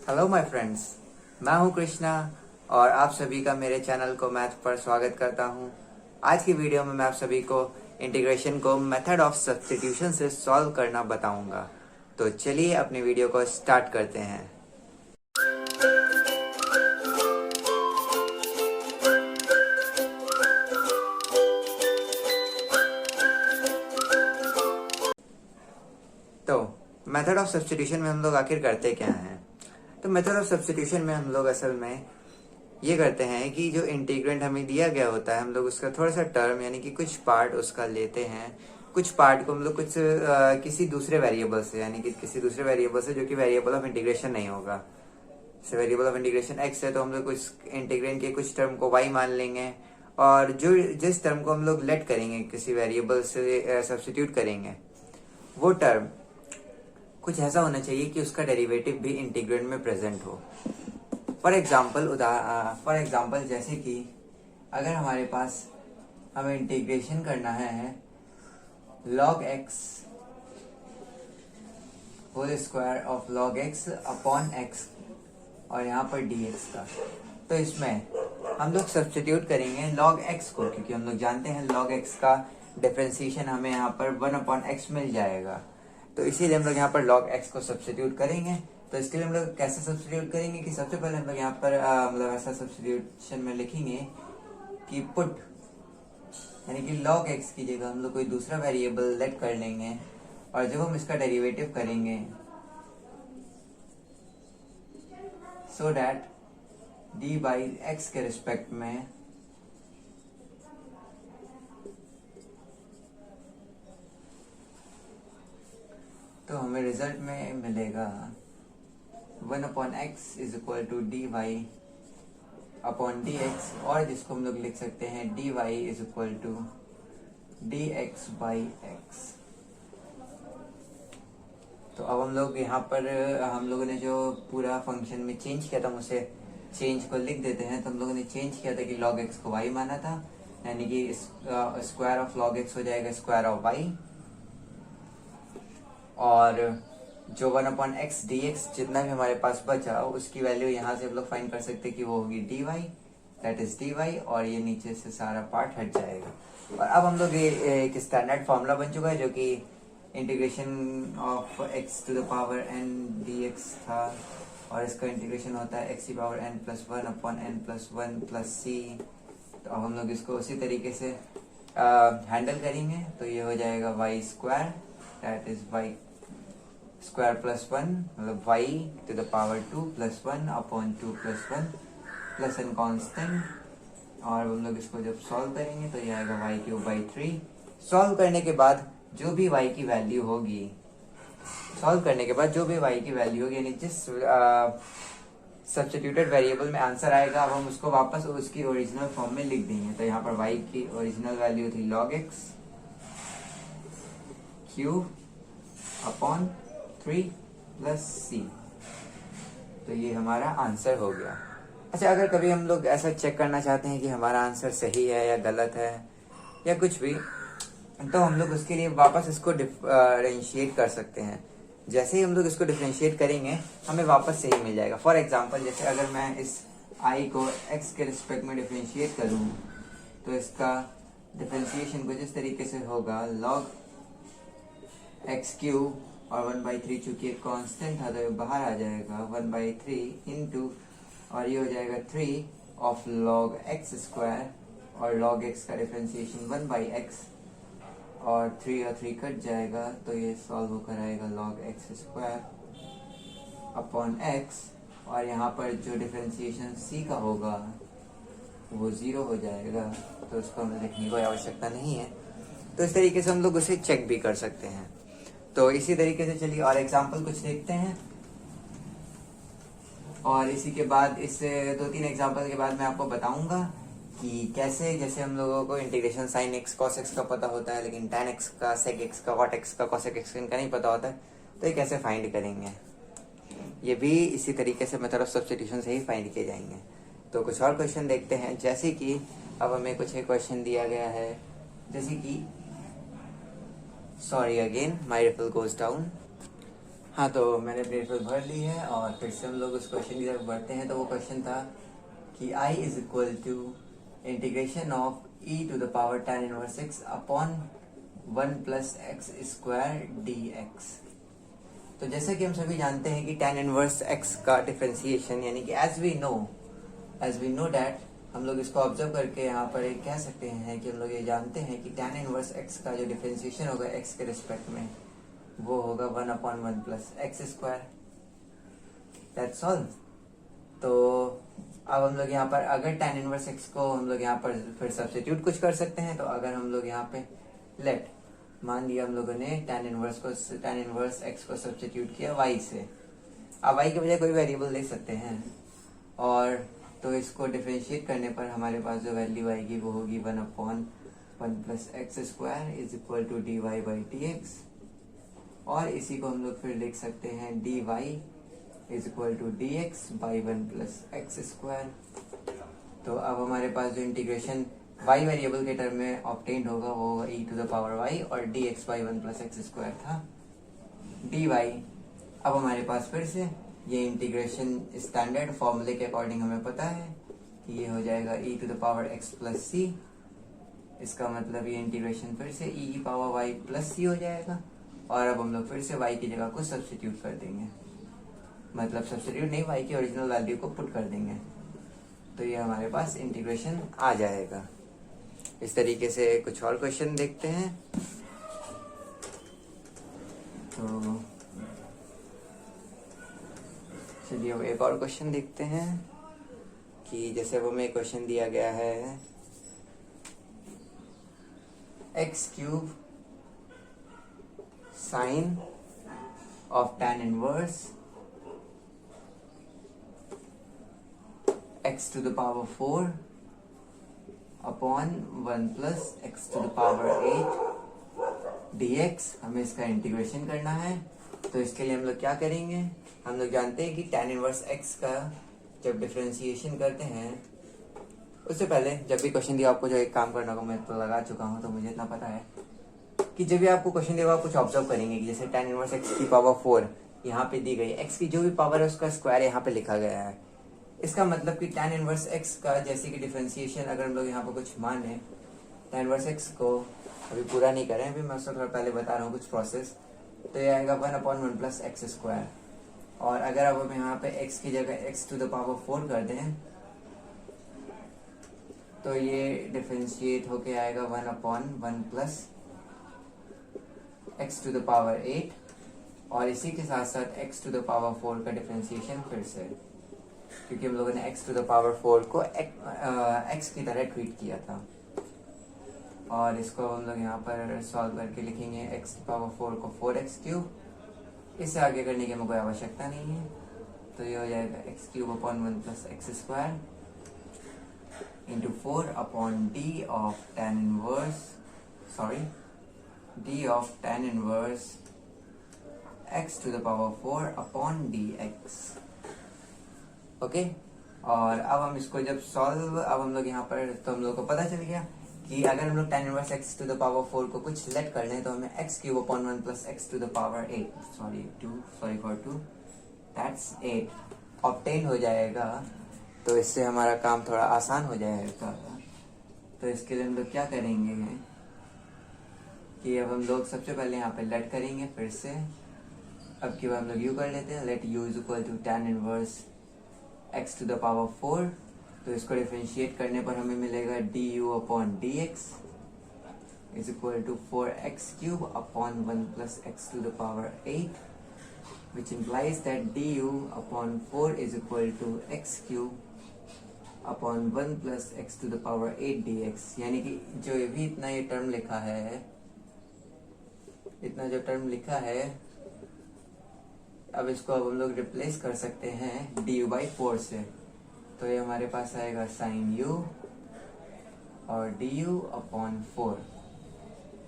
Hello my friends, मैं हूं कृष्णा और आप सभी का मेरे चैनल को मैथ पर स्वागत करता हूं। आज की वीडियो में मैं आप सभी को इंटीग्रेशन को मेथड ऑफ सब्स्टिट्यूशन से सॉल्व करना बताऊंगा। तो चलिए अपनी वीडियो को स्टार्ट करते हैं। तो मेथड ऑफ सब्स्टिट्यूशन में हम लोग आखिर करते क्या हैं? तो मेथड ऑफ सब्स्टिट्यूशन में हम लोग असल में ये करते हैं कि जो इंटीग्रेंट हमें दिया गया होता है, हम लोग उसका थोड़ा सा टर्म यानी कि कुछ पार्ट उसका लेते हैं। कुछ पार्ट को हम लोग किसी दूसरे वेरिएबल से, यानी कि किसी दूसरे वेरिएबल से जो कि वेरिएबल ऑफ इंटीग्रेशन नहीं होगा। जैसे वेरिएबल ऑफ इंटीग्रेशन एक्स है तो हम लोग कुछ इंटीग्रेंट के कुछ टर्म को वाई मान लेंगे, और जो जिस टर्म को हम लोग लेट करेंगे, किसी वेरिएबल से सब्स्टिट्यूट करेंगे, वो टर्म कुछ ऐसा होना चाहिए कि उसका डेरिवेटिव भी इंटीग्रेंट में प्रेजेंट हो। फॉर एग्जाम्पल जैसे कि अगर हमारे पास हमें इंटीग्रेशन करना है log x whole square of log x upon x और यहाँ पर dx का, तो इसमें हम लोग सब्स्टिट्यूट करेंगे log x को, क्योंकि हम लोग जानते हैं log x का डिफरेंशिएशन हमें यहाँ पर 1 अपॉन x मिल जाएगा। तो इसीलिए हम लोग यहाँ पर log x को सब्स्टिट्यूट करेंगे। तो इसके लिए हम लोग कैसे सब्स्टिट्यूट करेंगे कि सबसे पहले हम लोग यहाँ पर मतलब ऐसा सब्स्टिट्यूशन में लिखेंगे कि पुट, यानी कि log x की जगह हम लोग कोई दूसरा वेरिएबल लेट कर लेंगे, और जब हम इसका डेरिवेटिव करेंगे so that d by x के रिस्पेक्ट में तो हमें रिजल्ट में मिलेगा 1 upon x is equal to d y upon d x, और जिसको हम लोग लिख सकते हैं d y is equal to d x by x. तो अब हम लोग यहाँ पर हम लोगों ने जो पूरा फंक्शन में चेंज किया था, उसे चेंज को लिख देते हैं। तो हम लोगों ने चेंज किया था कि log x को y माना था, यानी कि स्क्वायर ऑफ log x हो जाएगा स्क्वायर ऑफ y, और जो 1 अपॉन एक्स डी एक्स जितना भी हमारे पास बचा उसकी वैल्यू यहाँ से हम लोग फाइंड कर सकते हैं कि वो होगी d y, that is d y, और ये नीचे से सारा पार्ट हट जाएगा। और अब हम लोग ये एक स्टैंडर्ड फॉर्मूला बन चुका है जो कि integration of X to the power N D X था, और इसका इंटीग्रेशन होता है एक्स की power N plus 1 upon N plus 1 plus C. तो अब हम लोग इसको उसी तरीके से हैंडल करेंगे। तो ये हो जाएगा y square, that is y square plus 1, मतलब y to the power 2 plus 1 upon 2 plus 1 plus an constant, और हम लोग इसको जब सॉल्व करेंगे तो ये आएगा y क्यूब बाई 3। सॉल्व करने के बाद जो भी y की वैल्यू होगी, यानी जिस सब्स्टिट्यूटेड वेरिएबल में आंसर आएगा, अब हम उसको वापस उसकी ओरिजिनल फॉर्म में लिख देंगे। तो यहाँ पर y की ओरिजिनल वैल्यू थी log x cube upon 3 plus C. तो ये हमारा आंसर हो गया। अच्छा, अगर कभी हम लोग ऐसा चेक करना चाहते हैं कि हमारा आंसर सही है या गलत है या कुछ भी, तो हम लोग उसके लिए वापस इसको डिफरेंशिएट कर सकते हैं। जैसे ही हम लोग इसको डिफरेंशिएट करेंगे हमें वापस सही मिल जाएगा। फॉर एग्जांपल, जैसे अगर मैं इस आई को एक्स के रिस्पेक्ट में डिफरेंशिएट करूँ तो इसका डिफरेंशिएशन कुछ इस तरीके से होगा, log एक्स क्यूब और 1/3 चूंकि एक कांस्टेंट था तो ये बाहर आ जाएगा 1/3 इंटू, और ये हो जाएगा 3 ऑफ log x स्क्वायर, और log x का डिफरेंशिएशन 1/x, और 3 और 3 कट जाएगा तो ये सॉल्व होकर आएगा log x square upon x, और यहाँ पर जो डिफरेंशिएशन c का होगा वो 0 हो जाएगा, तो उसको हमें लिखने की आवश्यकता नहीं है। तो इस तरीके से हम लोग उसे चेक भी कर सकते हैं। तो इसी तरीके से चलिए और एग्जाम्पल कुछ देखते हैं, और इसी के बाद इस 2-3 एग्जाम्पल के बाद मैं आपको बताऊंगा कि कैसे, जैसे हम लोगों को integration sine x cos x का पता होता है लेकिन tan एक्स का, सेक एक्स का, कॉट एक्स का, कॉसेक एक्स का नहीं पता होता है, तो ये कैसे फाइंड करेंगे। ये भी इसी तरीके से मेथड ऑफ सब्स्टिट्यूशन से ही फाइंड किए जाएंगे। तो कुछ और क्वेश्चन देखते हैं, जैसे कि अब हमें कुछ एक क्वेश्चन दिया गया है, जैसे कि Sorry again, my ripple goes down. हाँ, तो मैंने ब्रेडफुल भर ली है और फिर से हम लोग उस क्वेश्चन की तरफ बढ़ते हैं। तो वो क्वेश्चन था कि I is equal to integration of e to the power tan inverse x upon 1 plus x square dx। तो जैसा कि हम सभी जानते हैं कि tan इनवर्स x का डिफरेंशिएशन यानी कि एज वी नो दैट, हम लोग इसको ऑब्जर्व करके यहाँ पर एक कह सकते हैं कि हम लोग ये जानते हैं कि tan इनवर्स x का जो डिफरेंशिएशन होगा x के रिस्पेक्ट में वो होगा 1/1 plus x square. That's all. तो अब हम लोग यहाँ पर अगर tan इनवर्स x को हम लोग यहाँ पर फिर सब्स्टिट्यूट कुछ कर सकते हैं। तो अगर हम लोग यहाँ पे लेट मान लिया हम लोगों ने tan इनवर्स x को सब्स्टिट्यूट किया y से। अब y के बजाय कोई वेरिएबल ले सकते हैं और तो इसको डिफरेंशिएट करने पर हमारे पास जो वैल्यू आएगी वो होगी 1/1 plus x square is equal to dy by dx। और इसी को हम लोग फिर लिख सकते हैं dy is equal to dx by 1 plus x square. तो अब हमारे पास जो इंटीग्रेशन y वेरिएबल के टर्म में ऑब्टेन्ड होगा वो होगा e to the power y और dx by 1 plus x square था dy। अब हमारे पास फिर से ये इंटीग्रेशन स्टैंडर्ड फॉर्मूले के अकॉर्डिंग हमें पता है कि ये हो जाएगा e to the power x plus c। इसका मतलब ये इंटीग्रेशन फिर से e की पावर y प्लस c हो जाएगा। और अब हम लोग फिर से y की जगह को सब्स्टिट्यूट कर देंगे, मतलब सब्स्टिट्यूट नहीं, y की ओरिजिनल वैल्यू को पुट कर देंगे। तो ये हमारे पास इंटीग्रेशन आ जाएगा। इस तरीके से कुछ और क्वेश्चन देखते हैं। तो चलिए अब एक और क्वेश्चन देखते हैं कि जैसे वो हमें क्वेश्चन दिया गया है x cube sine of tan inverse x to the power 4 upon 1 plus x to the power 8 dx। हमें इसका इंटीग्रेशन करना है। तो इसके लिए हम लोग क्या करेंगे, हम लोग जानते हैं कि tan इनवर्स x का जब डिफरेंशिएशन करते हैं, उससे पहले जब भी क्वेश्चन दिया आपको जो एक काम करना होगा, मैं तो लगा चुका हूँ तो मुझे इतना पता है कि जब भी आपको क्वेश्चन दिया आप कुछ ऑब्जर्व करेंगे कि जैसे tan इनवर्स x की पावर 4 यहाँ पे दी गई, x की जो भी पावर है उसका स्क्वायर यहाँ पे लिखा गया है। इसका मतलब कि tan इनवर्स x का जैसे कि डिफरेंशिएशन अगर हम लोग यहाँ पर कुछ माने, tan इनवर्स x को अभी पूरा नहीं करें, अभी मैं उसको थोड़ा पहले बता रहा हूँ कुछ प्रोसेस। तो ये आएगा 1/1 प्लस एक्स स्क्वायर। और अगर अब हम यहाँ पे x की जगह x टू द पावर 4 कर दें तो ये डिफरेंशिएट होके आएगा 1/1 plus x to the power 8। और इसी के साथ साथ x टू द पावर 4 का डिफरेंशिएशन फिर से, क्योंकि हम लोगों ने x टू द पावर 4 को x की तरह ट्रीट किया था। और इसको हम लोग यहाँ पर सॉल्व करके लिखेंगे x की पावर 4 को 4x क्यूब। इससे आगे करने की हमें कोई आवश्यकता नहीं है। तो ये हो जाएगा x cube upon 1 plus x square into 4 upon d of tan inverse x to the power 4 upon dx। Okay. और अब हम इसको जब सॉल्व, अब हम लोग यहाँ पर, तो हम लोग को पता चल गया कि अगर हम लोग tan inverse x to the power 4 को कुछ लेट कर लें तो हमें x cube upon 1 plus x to the power 8 that's 8 obtain हो जाएगा। तो इससे हमारा काम थोड़ा आसान हो जाएगा। तो इसके लिए हम लोग क्या करेंगे कि अब हम लोग सबसे पहले यहाँ पे लेट करेंगे फिर से। अब की बार हम लोग यू कर लेते हैं, let u is equal to tan inverse x to the power 4। तो इसको डिफरेंशिएट करने पर हमें मिलेगा du upon dx is equal to 4x cube upon 1 plus x to the power 8, which implies that du upon 4 is equal to x cube upon 1 plus x to the power 8 dx। यानी कि जो भी इतना ये term लिखा है, इतना जो टर्म लिखा है, अब इसको अब हम लोग रिप्लेस कर सकते हैं du बाई 4 से। तो ये हमारे पास आएगा साइन u और du अपॉन 4।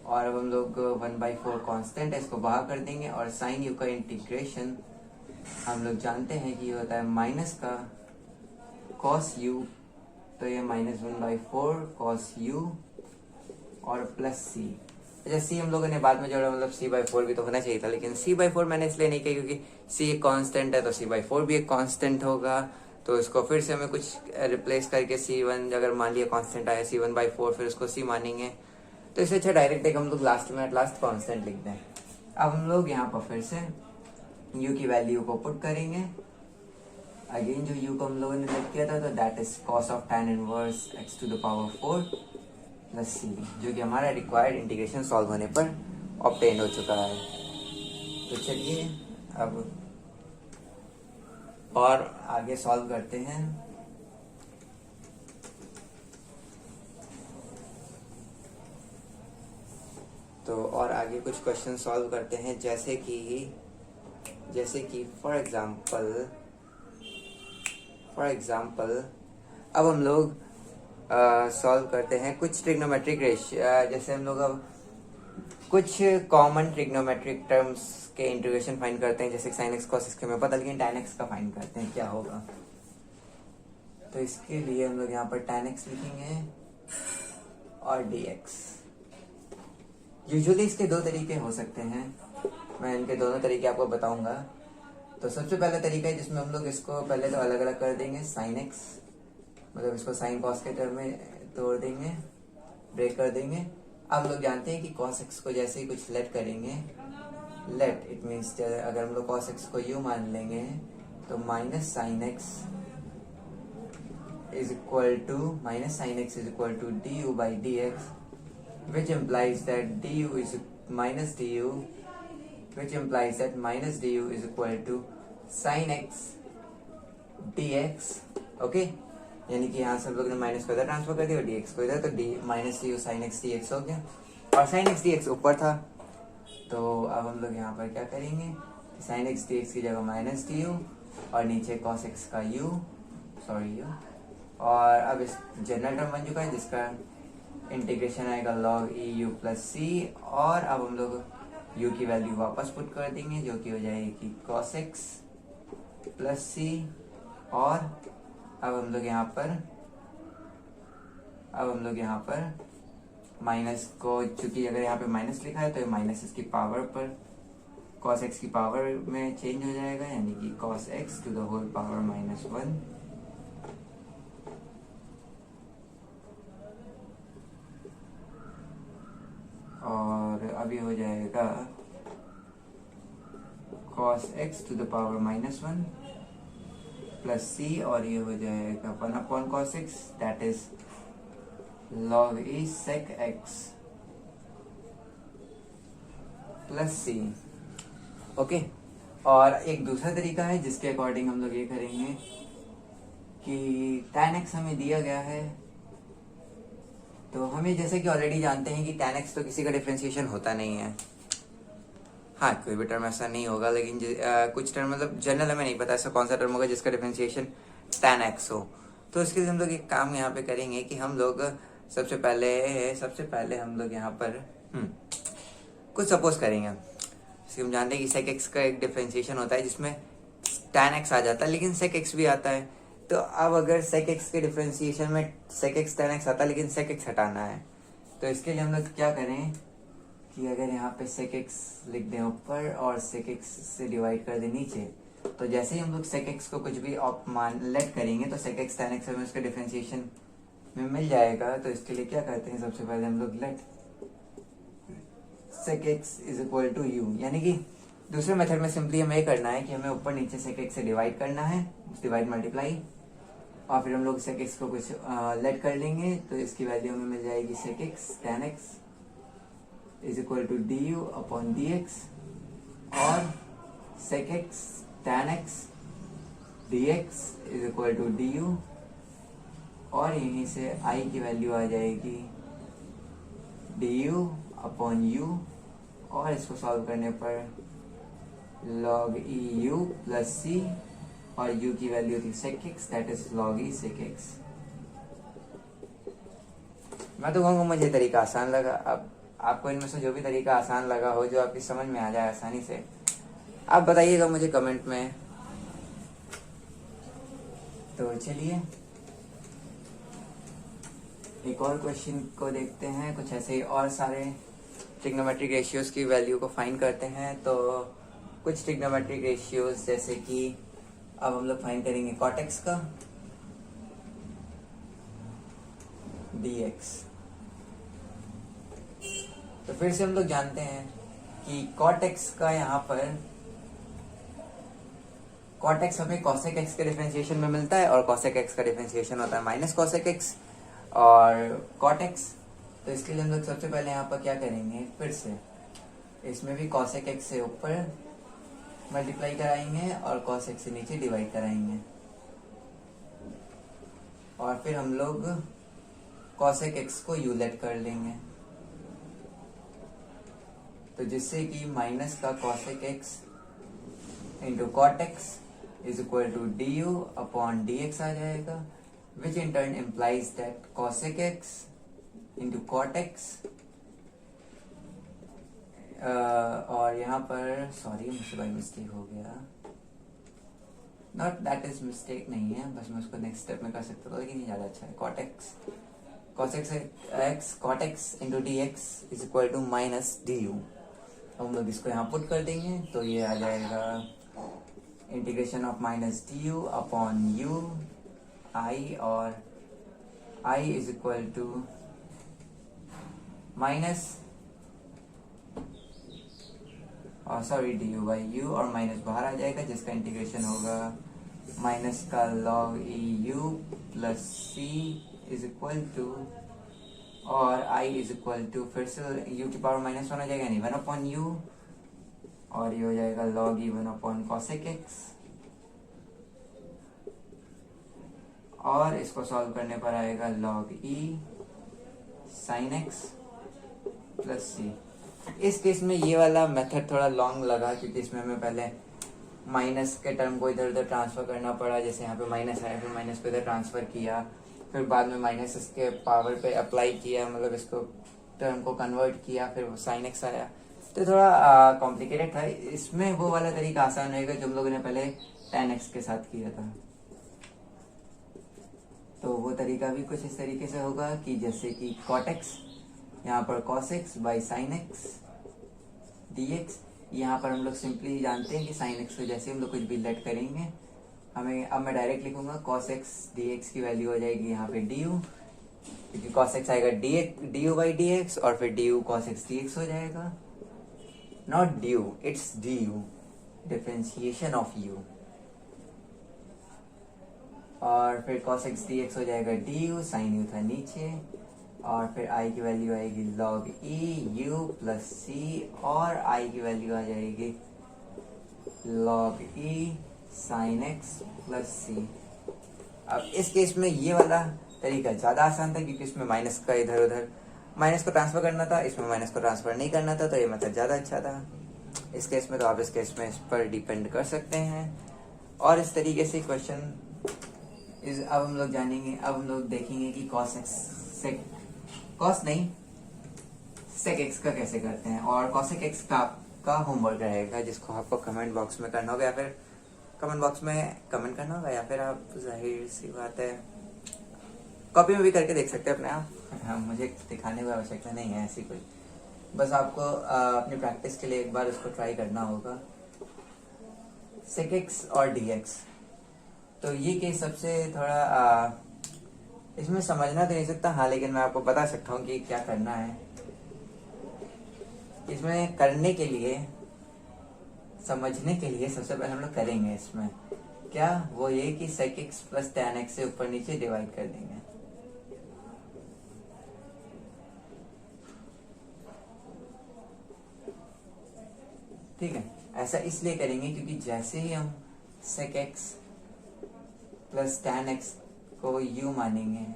और अब हम लोग 1/4 कांस्टेंट है, इसको बाहर कर देंगे। और साइन यू का इंटीग्रेशन हम लोग जानते हैं कि होता है माइनस का कॉस यू। तो ये -1/4 कॉस यू और प्लस सी। अच्छा सी हम लोगों ने बाद में जोड़ा, मतलब c/4 भी तो होना चाहिए था, लेकिन c/4 मैंने इसलिए नहीं किया क्योंकि c एक कांस्टेंट है तो c/4 भी एक कांस्टेंट होगा। तो इसको फिर से हमें कुछ रिप्लेस करके c1, अगर मान लिया कांस्टेंट आया c1/4, फिर उसको c मानेंगे। तो इससे अच्छा डायरेक्ट एक हम लोग लास्ट में एट लास्ट कांस्टेंट लिख दें। अब हम लोग यहाँ पर फिर से u की वैल्यू को पुट करेंगे। अगेन जो u को हम लोगों ने लिख किया था, तो that is cos of tan inverse x to the power 4 plus c, जो कि हमारा रिक्वायर्ड इंटीग्रेशन सॉल्व होने पर ऑब्टेन हो चुका है। तो चलिए अब और आगे सॉल्व करते हैं। तो और आगे कुछ क्वेश्चन सॉल्व करते हैं, जैसे कि फॉर एग्जाम्पल अब हम लोग सॉल्व करते हैं कुछ ट्रिग्नोमेट्रिक रेशियो। जैसे हम लोग अब कुछ कॉमन ट्रिग्नोमेट्रिक टर्म्स के इंटीग्रेशन फाइंड करते हैं, जैसे sin x cos x हमें पता, लेकिन tan x का फाइंड करते हैं क्या होगा। तो इसके लिए हम लोग यहाँ पर tan x लिखेंगे और dx। यूजुअली इसके दो तरीके हो सकते हैं, मैं इनके दोनों तरीके आपको बताऊंगा। तो सबसे पहला तरीका है जिसमें हम लोग इसको पहले तो अलग अलग कर देंगे, sin x मतलब इसको sin cos के टर्म में तोड़ देंगे, ब्रेक कर देंगे। अब लोग जानते हैं कि cos x को जैसे ही कुछ लेट करेंगे, लेट इट मीन्स अगर हम लोग cos x को u मान लेंगे तो minus sin x is equal to du by dx, which implies that du is minus du, which implies that minus du is equal to sin x dx। Okay, यानी कि यहाँ से हम लोग ने माइनस को इधर ट्रांसफर कर दिया और dx को इधर, तो d minus du sin x dx हो गया, और sin x dx ऊपर था। तो अब हम लोग यहाँ पर क्या करेंगे, sin x dx की जगह माइनस du और नीचे cos x का u, और अब इस जनरल टर्म बन चुका है जिसका इंटीग्रेशन आएगा log e u plus c, और अब हम लोग u की वैल्यू वापस पुट कर देंगे जो कि हो जाएगी cos x प्लस c, और अब हम लोग यहाँ पर माइनस को, चूंकि अगर यहाँ पे माइनस लिखा है तो माइनस इसकी पावर पर cos x की पावर में चेंज हो जाएगा, यानी कि cos x to the whole power -1, और अभी हो जाएगा cos x to the power -1 plus c, और ये हो जाएगा 1 cos x, that is log e sec x plus c। Okay, और एक दूसरा तरीका है जिसके अकॉर्डिंग हम लोग ये करेंगे कि tan x हमें दिया गया है, तो हमें जैसे कि ऑलरेडी जानते हैं कि tan x तो किसी का डिफरेंशिएशन होता नहीं है। हाँ, कोई भी टर्म ऐसा नहीं होगा, लेकिन कुछ टर्म मतलब जनरल हमें नहीं पता ऐसा कौन सा टर्म होगा जिसका डिफरेंशिएशन tan x हो। तो इसके लिए हम लोग एक काम यहाँ पे करेंगे कि हम लोग सबसे पहले हम लोग यहाँ पर कुछ सपोज करेंगे। जैसे हम जानते हैं कि sec x का एक डिफरेंशिएशन होता है जिसमें tan x आ जाता है लेकिन sec x भी आता है। तो अब अगर sec x के डिफरेंशिएशन में sec x tan x आता है लेकिन sec x हटाना है, तो इसके लिए हम लोग क्या करें कि अगर यहाँ पे sec x लिख दें ऊपर और sec x से डिवाइड कर दें नीचे, तो जैसे ही हम लोग sec x को कुछ भी मान लेट करेंगे तो sec x tan x हमें उसका डिफरेंशिएशन में मिल जाएगा। तो इसके लिए क्या करते हैं, सबसे पहले हम लोग let sec x is equal to u, यानी कि दूसरे मेथड में सिंपली हमें ये करना है कि हमें ऊपर नीचे sec x से डिवाइड करना है, डिवाइड मल्टीप्लाई, और फिर हम लोग sec x को कुछ लेट कर लेंगे, तो इसकी वैल्यू हमें मिल जाएगी sec x tan x is equal to du upon dx, और sec x tan x dx is equal to du, और यहीं से i की वैल्यू आ जाएगी du अपॉन u, और इसको सॉल्व करने पर log e u plus c, और u की वैल्यू थी sec x, that is log e sec x। मैं तो कहूँगा मुझे तरीका आसान लगा। अब आपको इनमें से जो भी तरीका आसान लगा हो, जो आपकी समझ में आ जाए आसानी से, आप बताइएगा मुझे कमेंट में। तो चलिए एक और क्वेश्चन को देखते हैं। कुछ ऐसे ही और सारे ट्रिग्नोमेट्रिक रेशियोज की वैल्यू को फाइंड करते हैं। तो कुछ ट्रिग्नोमेट्रिक रेशियोज जैसे कि अब हम लोग फाइंड करेंगे कॉट एक्स का dx। तो फिर से हम लोग जानते हैं कि कॉट एक्स का यहाँ पर कॉट एक्स हमें कॉसेक एक्स के डिफरेंशिएशन में मिलता है और कॉसेक एक्स का डिफरेंशिएशन होता है माइनस कॉसेक एक्स और कॉट एक्स। तो इसके लिए हम लोग सबसे पहले यहाँ पर क्या करेंगे, फिर से इसमें भी कॉसेक एक्स से ऊपर मल्टीप्लाई कराएंगे और कॉस एक्स से नीचे डिवाइड कराएंगे और फिर हम लोग कॉसेक एक्स को यूलेट कर लेंगे। तो जिससे कि माइनस का cosec x into cot x is equal to d u upon d x आ जाएगा, which in turn implies that cosec x into cot x और यहाँ पर सॉरी मुझसे बाई मिस्टेक हो गया, नॉट दैट इज मिस्टेक नहीं है, बस मैं उसको नेक्स्ट स्टेप में कर सकता था लेकिन ये ज़्यादा अच्छा है। Cot x cos x cot x into d x is equal to minus d u. हम लोग इसको यहाँ पुट कर देंगे तो ये आ जाएगा integration of minus d u upon u I और I is equal to minus और sorry d u by u और माइनस बाहर आ जाएगा जिसका इंटीग्रेशन होगा माइनस का log e u plus c is equal to और आई इज इक्वल टू फिर से यू की पावर माइनस वन आ जाएगा यानी वन अपॉन यू और ये हो जाएगा log E one upon cosec x और इसको सॉल्व करने पर आएगा लॉग ई साइन एक्स प्लस सी। इस केस में ये वाला मेथड थोड़ा लॉन्ग लगा क्योंकि इसमें हमें पहले माइनस के टर्म को इधर उधर ट्रांसफर करना पड़ा, जैसे यहाँ पे माइनस आया फिर माइनस को इधर ट्रांसफर किया फिर बाद में माइनस इसके पावर पे अप्लाई किया, मतलब इसको टर्म को कन्वर्ट किया फिर साइन एक्स आया, तो थोड़ा कॉम्प्लिकेटेड था। इसमें वो वाला तरीका आसान रहेगा जो हम लोगों ने पहले tan x के साथ किया था। तो वो तरीका भी कुछ इस तरीके से होगा कि जैसे कि cot x यहाँ पर cos x by sine x dx, यहाँ पर हम लोग सिंपली जानते हैं कि साइन एक्स को जैसे हम लोग कुछ भी लेट करेंगे हमें, अब मैं डायरेक्ट लिखूंगा cos x dx की वैल्यू हो जाएगी यहाँ पे du, क्योंकि cos x आएगा du बाई dx और फिर du cos x dx हो जाएगा, not du it's du, differentiation of u और फिर cos x dx हो जाएगा du, साइन u था नीचे और फिर i की वैल्यू आएगी log e u plus c और i की वैल्यू आ जाएगी log e sine x plus c। अब इस केस में ये वाला तरीका ज़्यादा आसान था क्योंकि इसमें माइनस का इधर उधर माइनस को ट्रांसफर करना था, इसमें माइनस को ट्रांसफर नहीं करना था, तो ये मेथड ज़्यादा अच्छा था। इस केस में तो आप इस केस में इस पर डिपेंड कर सकते हैं और इस तरीके से क्वेश्चन इस अब हम लोग जानेंगे, अब हम लोग देखेंगे कि cos x सेक cos नहीं sec x का कैसे करते हैं और cosec x का होमवर्क रहेगा जिसको आपको कमेंट बॉक्स में करना होगा या फिर कमेंट बॉक्स में कमेंट करना होगा या फिर आप जाहिर सी बात है कॉपी में भी करके देख सकते हैं अपने आप। हाँ, मुझे दिखाने की आवश्यकता नहीं है ऐसी कोई, बस आपको अपनी प्रैक्टिस के लिए एक बार उसको ट्राई करना होगा sec x और dx। तो ये केस सबसे थोड़ा इसमें समझना तो नहीं सकता, हाँ लेकिन मैं आपको बता सकता हूँ कि क्या करना है। इसमें करने के लिए समझने के लिए सबसे पहले हम लोग करेंगे इसमें क्या, वो ये कि sec x plus tan x से ऊपर नीचे डिवाइड कर देंगे। ठीक है, ऐसा इसलिए करेंगे क्योंकि जैसे ही हम sec x plus tan x को u मानेंगे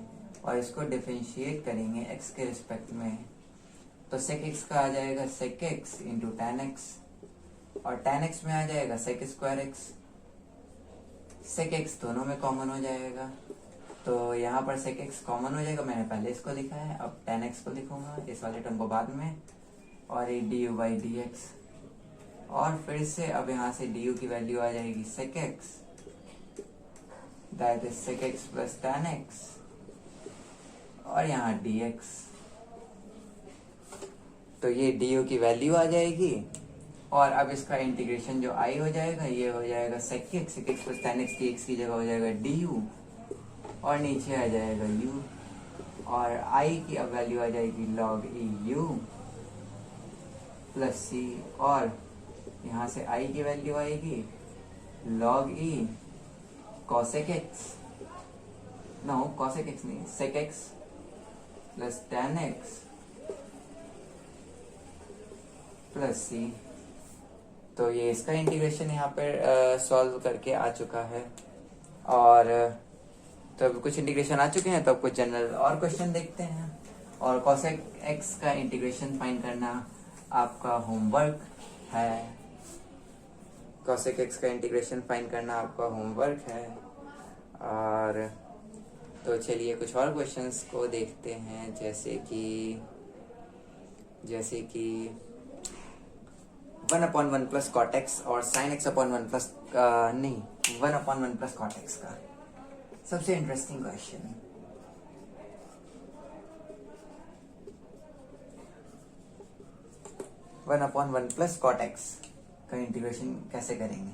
और इसको डिफरेंशिएट करेंगे x के रिस्पेक्ट में, तो sec x का आ जाएगा sec x into tan x और tan x में आ जाएगा sec square x। sec x दोनों में कॉमन हो जाएगा तो यहाँ पर sec x कॉमन हो जाएगा, मैंने पहले इसको लिखा है, अब tan x को लिखूंगा इस वाले टर्म को बाद में और ये du बाई dx और फिर से अब यहाँ से du की वैल्यू आ जाएगी sec x that is sec x plus tan x और यहाँ dx तो ये डी यू की वैल्यू आ जाएगी। और अब इसका इंटीग्रेशन जो आई हो जाएगा, ये हो जाएगा sec x plus tan x dx की जगह हो जाएगा डी यू, और नीचे आ जाएगा u, और आई की अब वैल्यू आ जाएगी log e u plus c, और यहाँ से आई की वैल्यू आएगी log e cosec x, no cosec x नहीं, sec x plus tan x plus c। तो ये इसका इंटीग्रेशन यहाँ पर सॉल्व करके आ चुका है। और तो अब कुछ इंटीग्रेशन आ चुके हैं, तो अब कुछ जनरल और क्वेश्चन देखते हैं। और cosec x का इंटीग्रेशन फाइंड करना आपका होमवर्क है। cosec x का इंटीग्रेशन फाइंड करना आपका होमवर्क है। और तो चलिए कुछ और क्वेश्चंस को देखते हैं, जैसे कि 1/1 प्लस cot x और sin x upon 1 plus 1/1 plus cot x का सबसे interesting question. 1/1 plus cot x का इंटीग्रेशन कैसे करेंगे?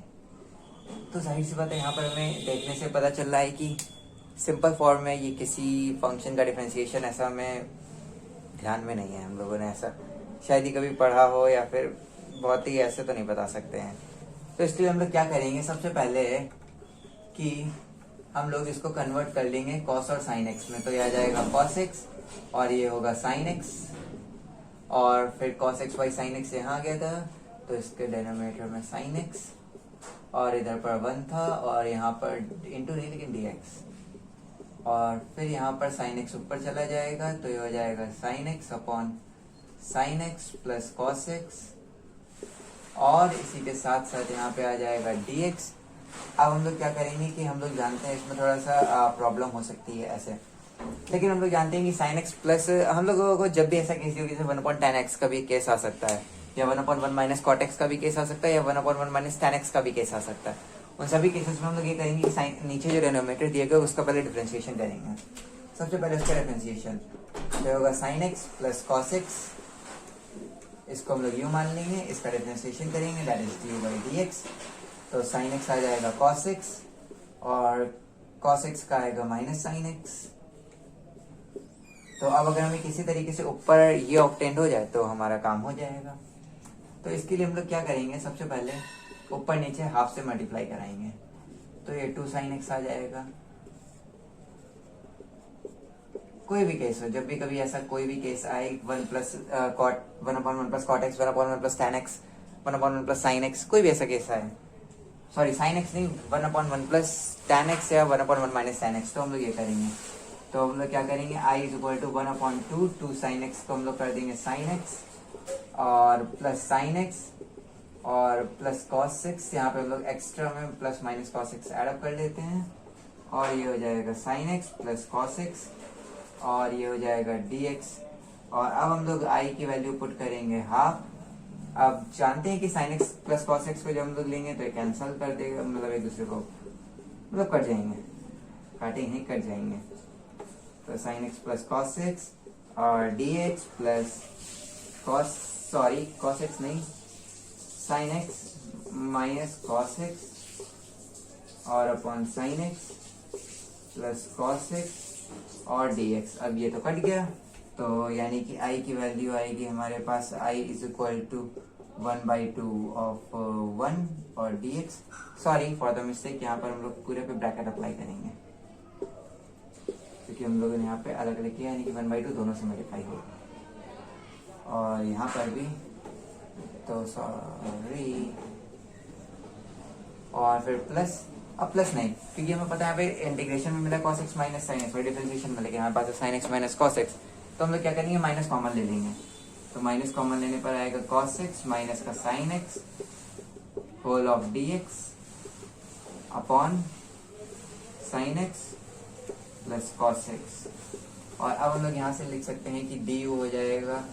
तो जाहिर सी बात है, यहाँ पर हमें देखने से पता चल रहा है कि सिंपल फॉर्म में ये किसी फंक्शन का डिफरेंशिएशन ऐसा हमें ध्यान में नहीं है। हम लोगों ने ऐसा शायद ही कभी पढ़ा हो, या फिर बहुत ही ऐसे तो नहीं बता सकते हैं। तो इसलिए हम लोग क्या करेंगे, सबसे पहले कि हम लोग इसको कन्वर्ट कर लेंगे cos और sin x में। तो ये आ जाएगा cos x और ये होगा sin x, और फिर cos x by sin x यहाँ आ गया था, तो इसके डिनोमिनेटर में sin x, और इधर पर 1 था, और यहाँ पर इंटू नहीं लेकिन dx, और फिर यहाँ पर sin x ऊपर चला जाएगा, तो ये हो जाएगा sin x upon sin x plus cos x, और इसी के साथ साथ यहाँ पे आ जाएगा dx। अब हम लोग क्या करेंगे कि हम लोग जानते हैं इसमें थोड़ा सा प्रॉब्लम हो सकती है ऐसे, लेकिन हम लोग जानते हैं कि sin x प्लस, हम लोगों को जब भी ऐसा केस हो, जैसे 1/tan x का भी केस आ सकता है, या 1/1 माइनस cot x का भी केस आ सकता है, या 1/1 माइनस tan x का भी केस आ सकता है। उन सभी केसेस में हम लोग ये करेंगे कि साइन नीचे जो डिनोमिनेटर दिया गया उसका पहले डिफरेंशिएशन करेंगे। सबसे पहले उसका डिफरेंशिएशन तो होगा sin x plus cos x, इसको हम लोग u मान लेंगे, इसका डिफरेंशिएशन करेंगे, that is du by dx। तो sin x आ जाएगा cos x, और cos x का आएगा माइनस sin x। तो अब अगर हमें किसी तरीके से ऊपर ये ऑब्टेंड हो जाए तो हमारा काम हो जाएगा। तो इसके लिए हम लोग क्या करेंगे, सबसे पहले ऊपर नीचे हाफ से मल्टीप्लाई कराएंगे, तो ये 2 sin x आ जाएगा। कोई भी केस हो, जब भी कभी ऐसा कोई भी केस आए, 1/1 plus cot x, 1/1 plus tan x, 1/1 plus sin x, कोई भी ऐसा केस आए, सॉरी sin x नहीं, 1/1 प्लस tan x या 1/1 माइनस tan x, तो हम लोग ये करेंगे। तो हम लोग क्या करेंगे, i is equal to 1/2 2 sin x को हम लोग कर देंगे sin x, और प्लस sin x, और प्लस cos x, यहाँ पे हम लोग एक्स्ट्रा में plus minus cos x add up कर लेते हैं, और ये हो जाएगा sin x plus cos x, और ये हो जाएगा dx। और अब हम लोग i की वैल्यू पुट करेंगे हाफ। अब जानते हैं कि sin x plus cos x को जब हम लोग लेंगे तो कैंसिल कर देगा, मतलब एक दूसरे को मतलब कट जाएंगे, काटेंगे कट जाएंगे। तो sin x plus cos x और dx प्लस cos x नहीं, sin x minus cos x और upon sin x plus cos x और dx। अब ये तो कट गया, तो यानी कि i की वैल्यू आएगी हमारे पास, i is equal to 1/2 of 1 और dx। Sorry for the mistake, यहाँ पर हम लोग पूरे पे ब्रैकेट अप्लाई करेंगे, क्योंकि हम लोगों ने यहाँ पे अलग अलग किया, यानी कि 1/2 दोनों से मल्टीप्लाई होगा। और यहाँ पर भी तो सॉरी, और फिर प्लस, अब प्लस नहीं, क्योंकि हमें पता है यहाँ पे इंटीग्रेशन में मिला cos x minus sin x, और डिफरेंशिएशन में लेके हमारे पास है sin x minus cos x, तो हम लोग क्या करेंगे, माइनस कॉमन ले लेंगे। तो माइनस कॉमन लेने पर आएगा cos x माइनस का sin x whole of dx upon sin x plus cos x। और अब हम लोग यहाँ से लिख सकते हैं कि du हो जाएगा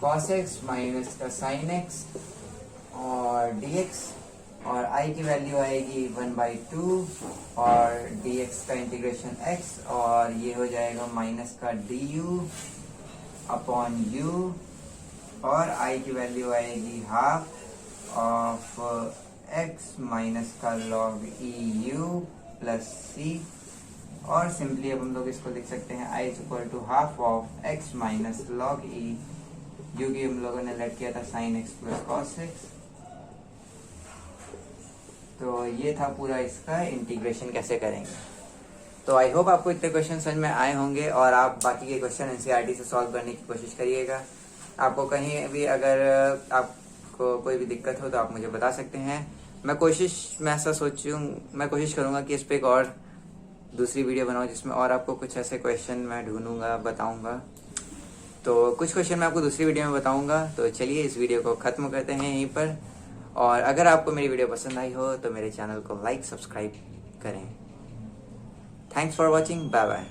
cos x माइनस का sin x और dx, और i की वैल्यू आएगी 1/2 और dx का इंटीग्रेशन x, और ये हो जाएगा माइनस का du अपॉन u और आई की वैल्यू आएगी हाफ ऑफ एक्स माइनस का log e u plus c. और सिंपली अब हम लोग इसको लिख सकते हैं I is equal to half of x minus log e, जो कि हम लोगों ने लेट किया था sine x plus cos x. तो ये था पूरा इसका इंटीग्रेशन कैसे करेंगे। तो आई होप आपको इतने क्वेश्चन समझ में आए होंगे और आप बाकी के क्वेश्चन एनसीईआरटी से सॉल्व करने की कोशिश करिएगा। आपको कहीं भी अगर आपको कोई भी दिक्कत हो तो आप मुझे बता सकते हैं। मैं कोशिश करूंगा कि इस पर एक और दूसरी वीडियो बनाऊं जिसमें और आपको कुछ ऐसे क्वेश्चन मैं ढूंढूंगा, बताऊंगा। तो कुछ क्वेश्चन मैं आपको दूसरी वीडियो में बताऊंगा। तो चलिए इस वीडियो को ख़त्म करते हैं यहीं पर। और अगर आपको मेरी वीडियो पसंद आई हो तो मेरे चैनल को लाइक सब्सक्राइब करें। Thanks for watching, bye bye.